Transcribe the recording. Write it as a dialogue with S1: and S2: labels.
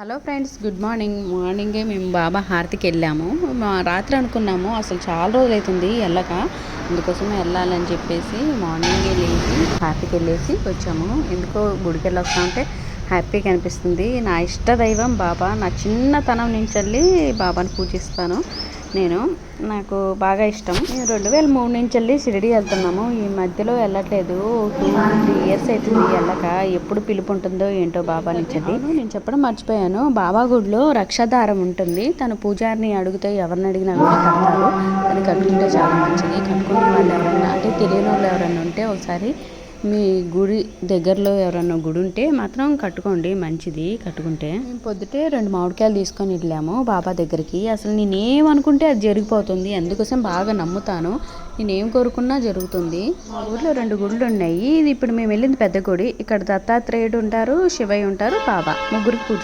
S1: Hello friends, good morning. మార్నింగే మేము బాబా హారతికి వెళ్ళాము. రాత్రి అనుకున్నాము, అసలు చాలా రోజులు అవుతుంది వెళ్ళక. అందుకోసమే వెళ్ళాలని చెప్పేసి మార్నింగే లేచి హారతికి వెళ్ళేసి వచ్చాము. ఎందుకో గుడికి వెళ్ళి వస్తా ఉంటే హ్యాపీగా అనిపిస్తుంది. నా ఇష్ట దైవం బాబా. నా చిన్నతనం నుంచి వెళ్ళి బాబాని పూజిస్తాను నేను. నాకు బాగా ఇష్టం. మేము 2003 నుంచి వెళ్ళి షిరిడి వెళ్తున్నాము. ఈ మధ్యలో వెళ్ళట్లేదు. 2-3 ఇయర్స్ అవుతుంది వెళ్ళక. ఎప్పుడు పిలుపు ఉంటుందో ఏంటో బాబా నుంచి. నేను చెప్పడం మర్చిపోయాను, బాబా గుడిలో రక్షాదారం ఉంటుంది. తను పూజారిని అడిగితే ఎవరిని అడిగినా కూడా కడతారు. అది కట్టుకుంటే చాలా మంచిది. కట్టుకునే వాళ్ళు ఎవరన్నా, అంటే తెలియని వాళ్ళు ఎవరన్నా ఉంటే ఒకసారి మీ గుడి దగ్గరలో ఎవరన్నా గుడి ఉంటే మాత్రం కట్టుకోండి, మంచిది కట్టుకుంటే. మేము పొద్దుటే 2 మామిడికాయలు తీసుకొని వెళ్ళాము బాబా దగ్గరికి. అసలు నేనేమనుకుంటే అది జరిగిపోతుంది. అందుకోసం బాగా నమ్ముతాను. నేనేం కోరుకున్నా జరుగుతుంది. మా ఊర్లో 2 గుళ్ళు ఉన్నాయి. ఇది ఇప్పుడు మేము వెళ్ళింది పెద్ద గుడి. ఇక్కడ దత్తాత్రేయుడు ఉంటారు, శివయ్య ఉంటారు, బాబా ముగ్గురికి పూజ.